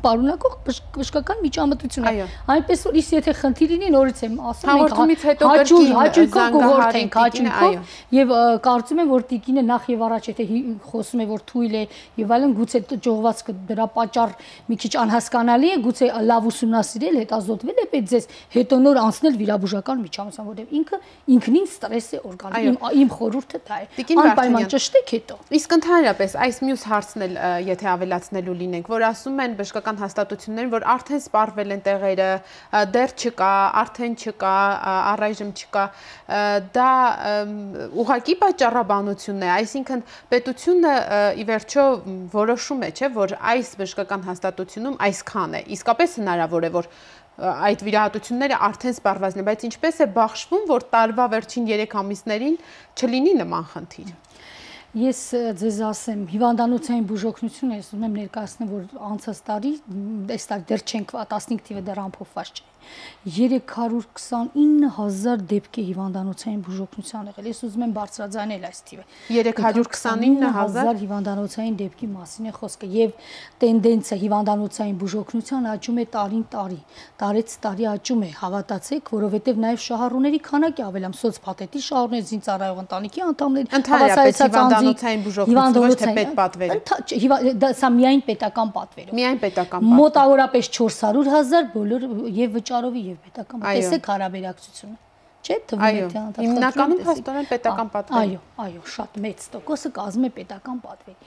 պարունակող բժշկական միջամտություն է։ Այնպես որ իսկ եթե խնդիր լինի, նորից եմ ասում, հաղորդումից հետո հաճույքով կուղղորդենք, հաճույքով, եւ կարծում եմ, որ տիկինը նախ եւ առաջ եթե խոսում է, որ թույլ է եւ այլն, գուցե ճողվածքը դրա պատճառ մի քիչ անհասկանալի է, գուցե լավ ուսումնասիրել, հետազոտվել է, բայց ձեզ հետո նոր անցնել վիրաբուժական միջամտության, որտեղ ինքը ինքնին ստրես է օրգանիզմ, իմ խորհուրդը դա է։ Անպայման ճշտեք հետո։ Իսկ ընդհանրապես այս մյուս հարցն էլ եթե ավելացնելու լինենք, որ ասում են բժշկական հաստատություններն, որ արդեն սպառվել են տեղերը, դեռ չկա, արդեն չկա, առայժմ չկա, դա ուղղակի պատճառաբանություն է, այսինքն պետությունը ի վերջո որոշում է, չէ, որ այս բժշկական հաստատությունում այսքան է, իսկապես հնարավոր է, որ այդ վիրահատությունները արդեն սպառված են, բայց ինչպես է բաշխվում, որ տարվա վերջին 3 ամիսներին չլինի նման խնդիր։ Ես ձեզ ասեմ, հիվանդանոցային բուժօգնությունը ես ուզում եմ ներկայացնել, որ անցած տարի, այս տարի դեռ չենք 15 թիվը դեռ ամփոփված չէ։ 329,000 դեպք է հիվանդանոցային բուժօգնության եղել։ Ես ուզում եմ բարձրաձայնել այս թիվը։ 329,000 հիվանդանոցային դեպքի մասին է խոսքը եւ տենդենսը հիվանդանոցային բուժօգնության աճում է տարին տարի։ Տարեց տարի աճում է, հավատացեք, որովհետեւ նաեւ շահառուների քանակը ավելանում, սոցփաթեթի շահառուներ, զինծառայող ընտանիքի անդամներ, հիվանդանոցային բուժօգնություն ոչ թե պետպատվերը։ Դա միայն պետական պատվերով։ Միայն պետական պատվերով։ Մոտավորապես 400,000 բոլոր եւ վճարովի եւ պետական։ Տեսեք հարաբերակցությունը։ չէ՞, թվում է թե հիմնականում փաստորեն պետական պատվեր։ Այո, շատ մեծ տոկոսը կազմում է պետական պատվեր։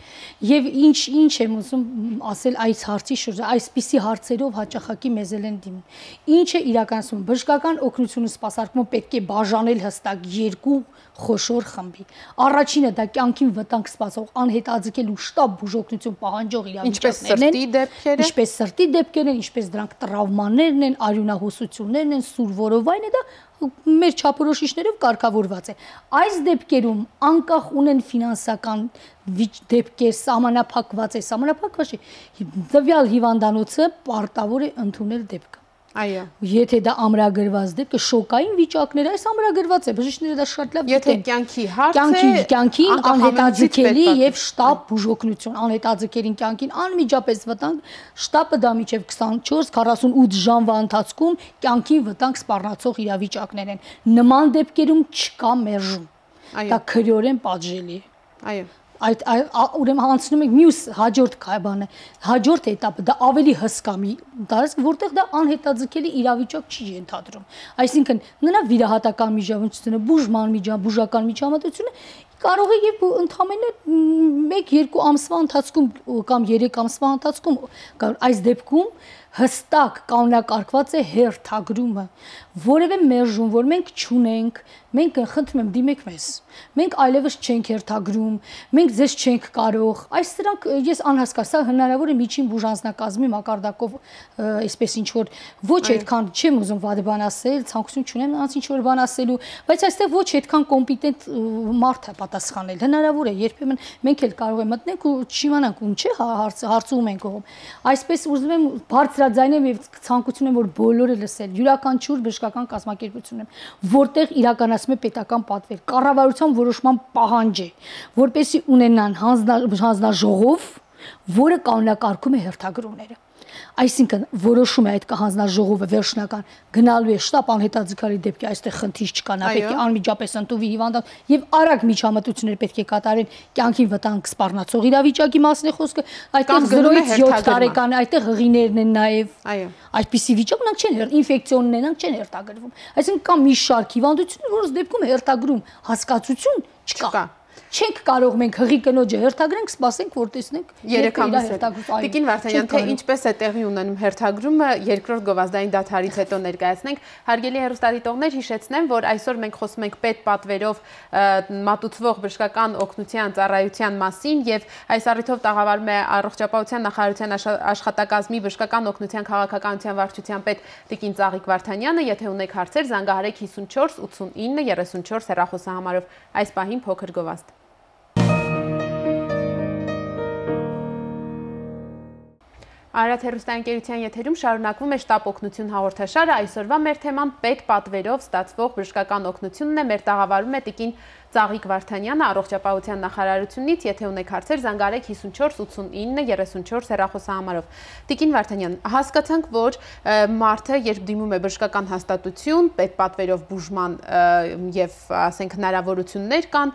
Եվ ինչ եմ ուզում ասել այս հարցի շուրջ, այսպիսի հարցերով հաճախակի մեզ են դիմում։ Ինչ է իրականացում բժշկական օգնությունը սպասարկումը պետք է բաժանել հստակ երկու խոշոր խմբի։ Առաջինը դա կյանքին վտանգ սպասող անհետաձգելու շտապ բուժօգնություն պահանջող իրավիճակներն են, ինչպես սրտի դեպքերն են, ինչպես դրանք տրավմաներն են, արյունահոսություններն են, սուր որովայնը դա մեր չափորոշիչներով կարգավորված է։ Այս դեպքերում անկախ ունեն ֆինանսական դեպքեր, սահմանափակված է, տվյալ հիվանդանոցը պարտավոր է ընդունել դեպքը։ Այո։ Եթե դա ամրագրված դեպք է, շոկային վիճակներ, այս ամրագրված է, բժիշկները դա շատ լավ գիտեն։ Եթե կյանքի հարց է, կյանքին անհետաձգելի եւ շտապ բուժօգնություն, անհետաձգերին կյանքին անմիջապես վտանգ, շտապը դա մինչեւ 24-48 ժամվա ընթացքում կյանքին վտանգ սպառնացող իրավիճակներ են։ Նման դեպքերում չկա մերժում։ Դա քրեորեն պատժելի է։ Այո։ Ուրեմն հանցնում ենք մյուս հաջորդ բանը, հաջորդ էտապը դա ավելի հսկա մի դարձ, որտեղ դա անհետաձգելի իրավիճակ չի ենթադրում։ Այսինքն նրա վիրահատական միջամտությունը, բուժական միջամտությունը կարող է եւ ընդամենը 1-2 ամսվա ընթացքում կամ 3 ամսվա ընթացքում այս դեպքում հստակ կանոնակարգված է հերթագրումը, որևէ մերժում, որ մենք չունենք, մենք խնդրում եմ դիմեք մեզ։ Մենք այլևս չենք հերթագրում, մենք ձեզ չենք կարող։ Այս սրանք ես անհասկա, սա հնարավոր է միջին բուժանձնակազմի մակարդակով այսպես ինչ որ ոչ այդքան չեմ ուզում վատ բան ասել, ցանկություն չունեմ նրանց ինչ որ բան ասելու, բայց այստեղ ոչ այդքան կոմպետենտ մարդ է պատասխանել։ Հնարավոր է երբեմն մենք էլ կարող ենք մտնենք ու չիմանանք ում չէ հարցում ենք ողում։ Այսպես ուզում եմ բարձրաձայնել եւ ցանկություն եմ որ բոլորը լսել յուրաքանչյուր բժշկական կազմակերպություն եմ, որտեղ իրականացում է պետական պատվեր, կառավարության որոշման պահանջ է, որպեսզի ունենան հանձնաժողով, որը կանոնակարգում է հերթագրումները։ Այսինքն որոշում է այդ հանձնաժողովը վերջնական գնալու է շտապ անհետաձգելի դեպքի այստեղ խնդիր չկա, նա պետք է անմիջապես ընդունվի հիվանդան եւ արագ միջամտություններ պետք է կատարեն կյանքին վտանգ սպառնացող իրավիճակի մասին է խոսքը, այդտեղ 0-ից 7 տարեկան, այդտեղ հղիներն են նաեւ։ Այո։ Այդպիսի վիճակ նրանք չեն ինֆեկցիոններն նրանք չեն հերթագրվում։ Այսինքն կա մի շարք հիվանդություններ, որոնց դեպքում հերթագրում հասկացություն չկա։ Չենք կարող մենք հղի կնոջը հերթագրենք, սպասենք, որ տեսնենք 3 ամիս հետո։ Տիկին Վարդանյան, թե ինչպես է տեղի ունենում հերթագրումը, երկրորդ գովազդային դադարից հետո ներկայացնենք։ Հարգելի հեռուստադիտողներ, հիշեցնեմ, որ այսօր մենք խոսում ենք պետպատվերով մատուցվող բժշկական օգնության ծառայության մասին եւ այս առիթով տաղավարում է Առողջապահության նախարարության աշխատակազմի բժշկական օգնության քաղաքականության վարչության պետ Տիկին Ծաղիկ Վարդանյանը։ Եթե ունեք հարցեր, զանգահարեք 54 89 34 հեռախոսահամարով։ Այս պահին փոքր գովազդ։ Արարատ հեռուստաընկերության եթերում շարունակվում է շտապ օգնություն հաղորդաշարը, այսօրվա մեր թեման պետպատվերով ստացվող բժշկական օգնությունն է, մեր տաղավարում է Տիկին Ծաղիկ Վարդանյանը Առողջապահության նախարարությունից, եթե ունեք հարցեր, զանգահարեք 54 89 34 հեռախոսահամարով։ Տիկին Վարդանյան, հասկացանք, որ մարդը, երբ դիմում է բժշկական հաստատություն, պետպատվերով բուժման եւ ասենք հնարավորություններ կան,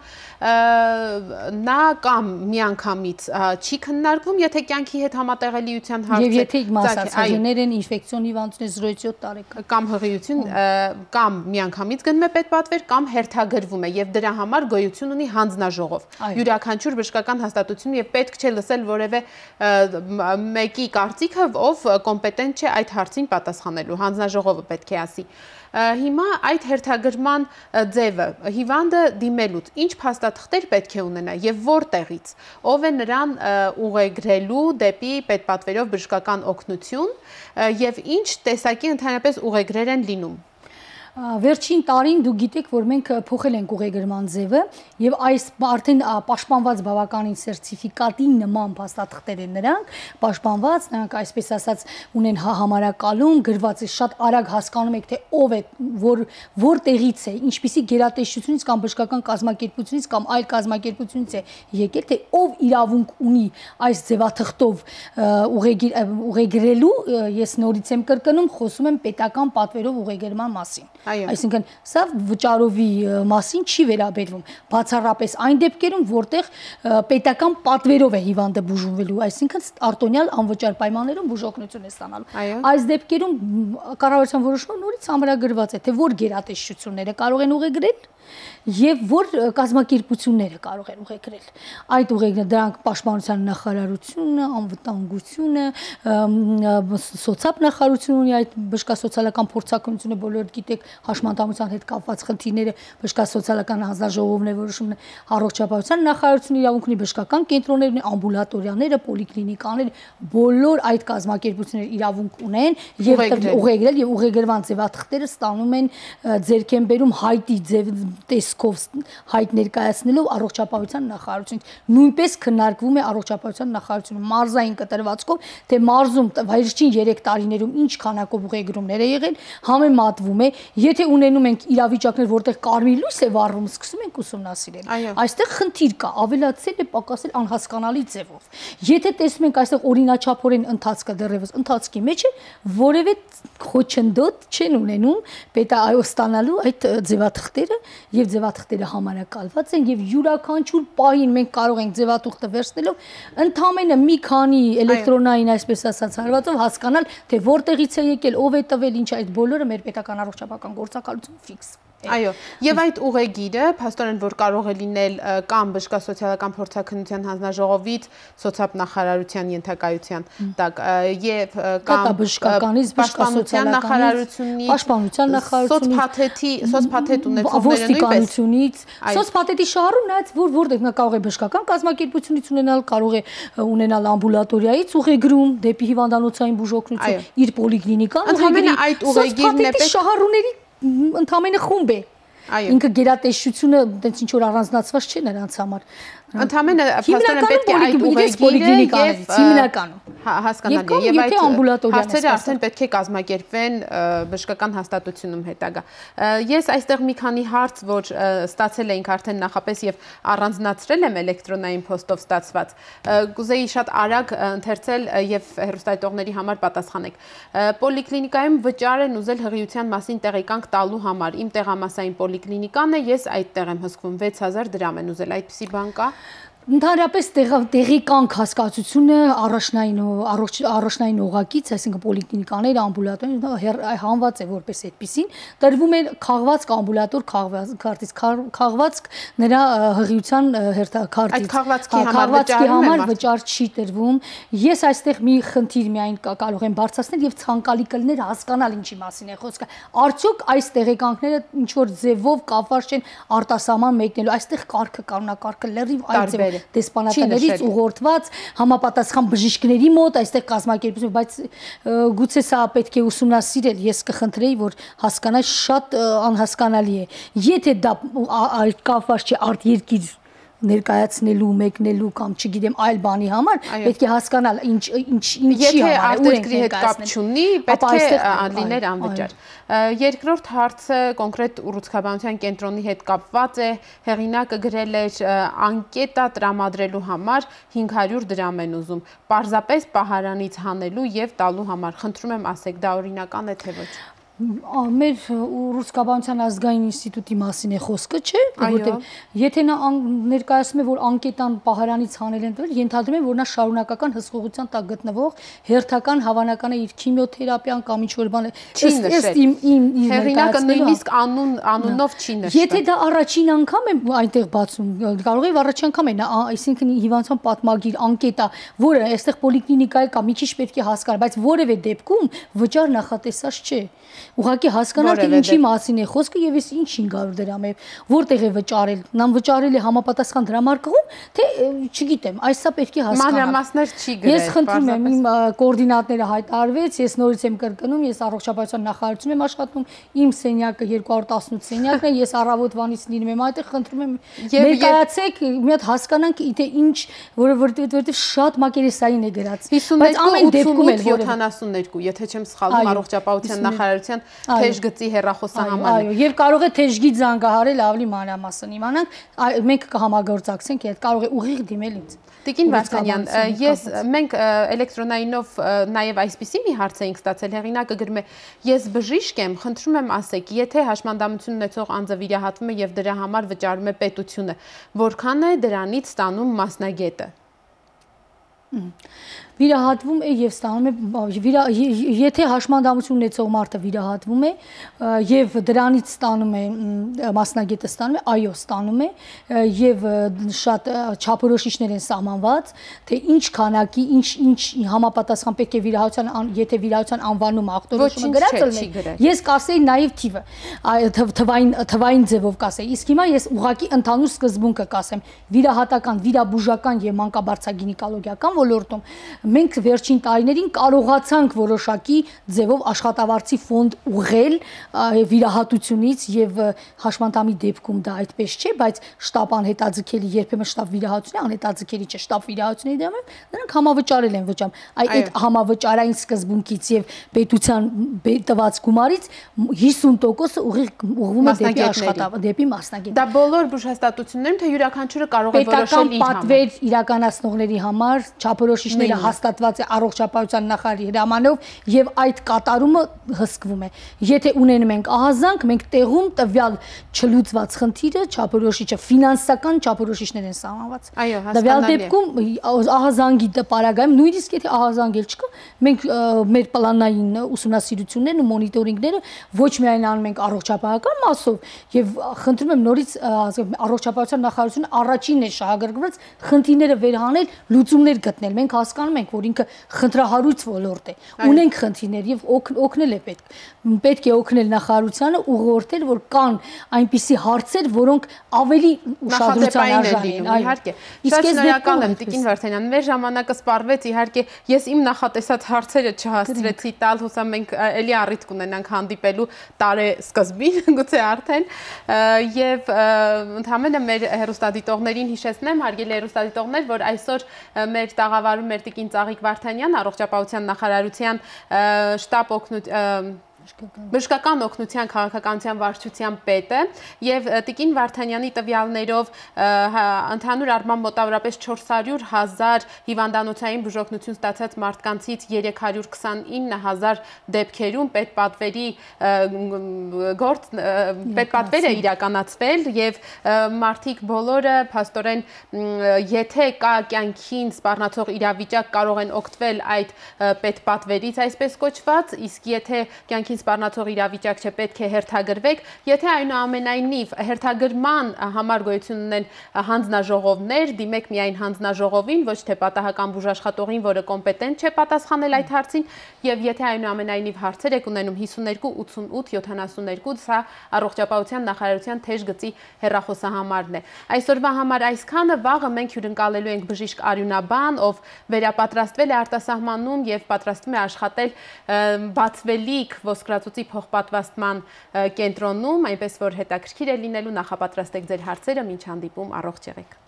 նա կամ միանգամից չի քննարկվում, եթե կյանքի հետ համատեղելիության հարց է, եւ եթե մասացածներ են ինֆեկցիոն հիվանդություններ 0-7 տարեկան կամ հղիություն, կամ միանգամից գնում է պետպատվեր, կամ հերթագրվում է եւ դրա համար գոյություն ունի հանձնաժողով։ Յուրաքանչյուր բժշկական հաստատություն եւ պետք չէ լսել որևէ մեկի կարծիքը, ով կոմպետենտ չէ այդ հարցին պատասխանելու, հանձնաժողովը պետք է ասի։ Հիմա այդ հերթագրման ձևը հիվանդը դիմելուց ինչ փաստաթղթեր պետք է ունենա եւ որտեղից, ով է նրան ուղեգրելու դեպի պետպատվերով բժշկական օգնություն եւ ինչ տեսակի ընդհանրապես ուղեգրեր են լինում։ Վերջին տարին դուք գիտեք, որ մենք փոխել ենք ուղեգրման ձևը եւ այս արդեն պաշտպանված բավականին սերտիֆիկատի նման փաստաթղթեր են նրանք, պաշտպանված, նրանք այսպես ասած ունեն համարակալում, գրված է, շատ արագ հասկանում եք, թե ով է, որտեղից է, ինչպիսի գերատեսչությունից կամ բժշկական կազմակերպությունից կամ այլ կազմակերպությունից է եկել, թե ով իրավունք ունի այս ձևաթղթով ուղեգրելու, ես նորից եմ կրկնում, խոսում եմ պետական պատվերով ուղեգրման մասին։ Այսինքն սա վճարովի մասին չի վերաբերվում, բացառապես այն դեպքերում, որտեղ պետական պատվերով է հիվանդը բուժվելու, այսինքն արտոնյալ անվճար պայմաններում բուժօգնություն է ստանալու։ Այս դեպքերում կառավարության որոշումը կառավարությունից ամրագրված է, թե որ գերատեսչությունները կարող են ուղեգրել եւ որ կազմակերպությունները կարող են ուղեգրել։ Այդ ուղեգրերը դրանք Պաշտպանության նախարարությունը, անվտանգությունը, սոցիալ նախարարությունը ունի այդ բժշկասոցիալական փորձակնությունը, բոլորդ գիտեք, հաշմանդամության հետ կապված խնդիրները, բժշկասոցիալական հանձնաժողովն է որոշում է, առողջապահության նախարարությունը իրավունք ունի, բժշկական կենտրոններն, ամբուլատորիաները, պոլիկլինիկաները, բոլոր այդ կազմակերպությունները իրավունք ունեն եւ ուղեգրել եւ ուղեգրված ձևաթղթերը ստանում են ձեռքեն բերում հայտի տեսքով հայտ ներկայացնելով առողջապահության նախարարությունից նույնպես քննարկվում է առողջապահության նախարարությունը մարզային կտրվածքով թե մարզում վերջին 3 տարիներում ինչ քանակով ուղեգրումներ է եղել համեմատվում է եթե ունենում ենք իրավիճակներ որտեղ կարմիր լույս է վառվում սկսում ենք ուսումնասիրել այստեղ խնդիր կա ավելացել է պակասել անհասկանալի ձևով եթե տեսնում ենք այստեղ օրինաչափորեն ընթացքը դեռևս ընթացքի մեջ է որևէ խոչընդոտ չեն ունենում պետա ստանալու այդ ձևաթղթերը եւ ձևաթղթերը համարակալված են եւ յուրաքանչյուր պահին մենք կարող ենք ձևաթղթը վերցնելով ընդամենը մի քանի էլեկտրոնային այսպես ասած հարվածով հասկանալ թե որտեղից է եկել ով է տվել ինչ այդ բոլորը մեր պետական առողջապահական գործակալություն ֆիքս Այո, եւ այդ ուղեգիրը, փաստորեն որ կարող է լինել կամ բժշկասոցիալական փորձաքննության հանձնաժողովից, սոցիալնախարարության ենթակայության տակ, եւ կամ բժշկականից բժշկասոցիալական նախարարությունից, պաշտպանության նախարարությունից, սոցփաթեթ ունեցողները նույնպես, սոցփաթեթի շահառուն նայած որտեղ նա կարող է բժշկական կազմակերպությունից ունենալ, կարող է ունենալ ամբուլատորիայից ուղեգրում դեպի հիվանդանոցային բուժօգնություն, իր պոլիկլինիկան, ընդհանրապես այդ ուղեգիրն է շահառուների ընդհանրապես խումբ է ինքը գերատեսչությունը այնց ինչ որ առանձնացված չէ նրանց համար Ընդհանրապես փաստորեն պետք է այդ ուղեգիրը եւ հիմնականում հասկանալի է եւ այդ հարցերը արդեն պետք է կազմակերպվեն բժշկական հաստատությունում հետագա ես այստեղ մի քանի հարց որ ստացել էինք արդեն նախապես եւ առանձնացրել եմ էլեկտրոնային փոստով ստացված կուզեի շատ արագ ընթերցել եւ հեռուստադիտողների համար պատասխանեք պոլիկլինիկայում վճար են ուզել հղիության մասին տեղեկանք տալու համար իմ տեղամասային պոլիկլինիկան է ես այդտեղ եմ հսկվում 6000 դրամ են ուզել այդպիսի բան կա Ընդհանրապես տեղեկանք հասկացությունը առաջնային օղակից, այսինքն պոլիկլինիկաները, ամբուլատորները հանված է որպես այդպիսին, տրվում է քաղվածք ամբուլատոր քաղվածք նրա հղիության հերթակարտից։ Այդ քաղվածքի համար վճար չի տրվում։ Ես այստեղ մի խնդիր միայն կարող եմ բարձրացնել եւ ցանկալի կլներ հասկանալ ինչի մասին է խոսքը։ Արդյոք այս տեղեկանքները ինչ որ ձևով կապված չեն արտասահման մեկնելու։ Այստեղ կարգը կանոնակարգը լրիվ այլ ձև դեսպանատներից ուղղորդված համապատասխան բժիշկների մոտ այստեղ կազմակերպություն, բայց գուցե սա պետք է ուսումնասիրել, ես կխնդրեի, որ հասկանալ շատ անհասկանալի է։ Եթե դա կապված չէ արտերկիր ներկայացնելու, մեկնելու կամ չգիտեմ այլ բանի համար, պետք է հասկանալ ինչի համար է, եթե արտերկրի հետ կապ չունի, պետք է լիներ անվճար։ Երկրորդ հարցը կոնկրետ ուռուցքաբանության կենտրոնի հետ կապված է, հեղինակը գրել էր անկետա տրամադրելու համար 500 դրամ են ուզում, պարզապես պահարանից հանելու եւ տալու համար։ Խնդրում եմ ասեք, դա օրինական է թե ոչ։ Մեր Ռուսկաբանության ազգային ինստիտուտի մասին է խոսքը, չէ՞, որտեղ եթե նա ներկայացնում է, որ անկետան պահարանից հանել են տվել, ենթադրում եմ, որ նա շարունակական հսկողության տակ գտնվող հերթական հավանական է իր քիմիոթերապիան կամ ինչ-որ բան է։ Հեղինակը նույնիսկ անունով չի նշվել։ Եթե դա առաջին անգամ է այնտեղ բացում, կարող է առաջին անգամ է նա, այսինքն հիվանդության պատմագիր անկետա, որը այստեղ պոլիկլինիկայի կամ մի քիչ պետք է հասկանալ, բայց որևէ դեպքում վճար նախատեսած չէ։ Ուղղակի հասկանալ թե ինչի մասին է խոսքը եւ ես ինչ 500 դրամ է որտեղ է վճարել նամ վճարել է համապատասխան դրամարկղում թե չգիտեմ այս սա պետք է հասկանալ մանրամասներ չի գրել ես խնդրում եմ իմ կոորդինատները հայտարարվեց ես նորից եմ կրկնում ես առողջապահության նախարարությունում եմ աշխատում իմ սենյակը 218 սենյակն է ես առավոտվանից լինում եմ այդտեղ խնդրում եմ ներկայացեք մի հատ հասկանանք թե ինչ որովհետեւ շատ մակերեսային է գրած բայց ամեն դեպքում էլ 72 եթե չեմ սխալվում առողջապահության նախարարության թեժ գծի հեռախոսահամարն այո եւ կարող է թեժգի զանգահարել ավելի մանրամասն իմանանք մենք կհամագործակցենք այդ կարող է ուղիղ դիմել ինձ Տիկին Վարդանյան մենք էլեկտրոնայինով նաև այսպիսի մի հարց էինք ստացել հեղինակը գրում է ես բժիշկ եմ խնդրում եմ ասեք եթե հաշմանդամություն ունեցող անձը վիրահատվում է եւ դրա համար վճարում է պետությունը որքան է դրանից ստանում մասնագետը վիրահատվում է եւ ստանում է եթե հաշմանդամություն ունեցող մարդը վիրահատվում է եւ դրանից ստանում է մասնագետը ստանում է, այո, ստանում է եւ շատ չափորոշիչներ են սահմանված, թե ինչ քանակի, ինչ համապատասխան պետք է վիրահատության, եթե վիրահատության անվանումը ախտորոշումը գրած լինի, ես կասեի նաեւ թիվը, թվային ձևով կասեի։ Իսկ հիմա ես ուղղակի ընդհանուր սկզբունքը կասեմ, վիրահատական, վիրաբուժական եւ մանկաբարձագինեկոլոգիական ոլորտում մենք վերջին տարիներին կարողացանք որոշակի ձևով աշխատավարձի ֆոնդ ուղղել վիրահատությունից եւ հաշմանդամի դեպքում դա այդպես չէ, բայց շտապ անհետաձգելի երբեմն շտապ վիրահատությունի անհետաձգելի չէ, շտապ վիրահատությունների դեպքում նրանք համավճարել են վճարում։ Այդ համավճարային սկզբունքից եւ պետության տված գումարից 50%-ը ուղղվում է դեպի աշխատավարձ, դեպի մասնագետ։ Դա բոլոր բուժհաստատություններում թե յուրաքանչյուրը կարող է որոշել իր համար։ Պետական պատվեր իրականացնողների համար չափորոշիչները հաստատված է առողջապահության նախարարի հրամանով եւ այդ կատարումը հսկվում է։ Եթե ունենում ենք ահազանգ, մենք տեղում տվյալ չլուծված խնդիրը չափորոշիչը ֆինանսական չափորոշիչներ են սահմանված։ Այո, տվյալ դեպքում ահազանգի պարագայում նույնիսկ եթե ահազանգ էլ չկա, մենք մեր պլանային ուսումնասիրություններն ու մոնիտորինգները ոչ միայն անում ենք առողջապահական մասով եւ խնդրում եմ նորից առողջապահության նախարարությունը առաջինն է շահագրգռված խնդիրները վերհանել, լուծումներ գտնել։ Մենք հասկանում ենք, որ ինքը խնդրահարույց ոլորտ է։ Ունենք խնդիրներ եւ օգնել է պետք։ Պետք է օգնել նախարարությանը ուղղորդել, որ կան այնպիսի հարցեր, որոնք ավելի ուշադրության արժան են։ Իհարկե։ Շատ շնորհակալ եմ Տիկին Վարդանյան։ Մեր ժամանակը սպառվեց, իհարկե ես իմ նախատեսած հարցերը չհասցրեցի տալ, հուսամ մենք էլի առիթ կունենանք հանդիպելու տարեսկզբին, գուցե արդեն, եւ ընդհանրապես մեր հեռուստադիտողներին հիշեցնեմ, հարգելի հեռուստադիտողներ, որ այսօր մեր տաղավարում մեր Տիկին Ծաղիկ Վարդանյան, առողջապահության նախարարության շտաբ բժշկական օգնության քաղաքականության վարչության պետը եւ Տիկին Վարդանյանի տվյալներով ընդհանուր առմամբ մոտավորապես 400,000 հիվանդանոցային բուժօգնություն ստացած մարդկանցից 329,000 դեպքերում պետպատվեր է իրականացվել եւ մարդիկ բոլորը փաստորեն եթե կա կյանքին սպառնացող իրավիճակ կարող են օգտվել այդ պետպատվերից այսպես կոչված, իսկ եթե կյանքին սպառնացող իրավիճակ չէ, պետք է հերթագրվեք, եթե այնուամենայնիվ հերթագրման համար գոյություն ունեն հանձնաժողովներ, դիմեք միայն հանձնաժողովին, ոչ թե պատահական բուժաշխատողին, որը կոմպետենտ չէ պատասխանել այդ հարցին, եւ եթե այնուամենայնիվ հարցեր եք ունենում 52 88 72, սա առողջապահության նախարարության թեժ գծի հեռախոսահամարն է։ Այսօրվա համար այսքանը, վաղը մենք հյուրընկալելու ենք բժիշկ Արյունաբան, ով վերապատրաստվել է արտասահմանում եւ պատրաստվում է աշխատել բացվելիք ոսկրածուծի փոխպատվաստման կենտրոնում, այնպես որ հետաքրքիր է լինելու, նախապատրաստեք ձեր հարցերը, մինչ հանդիպում, առողջ եղեք։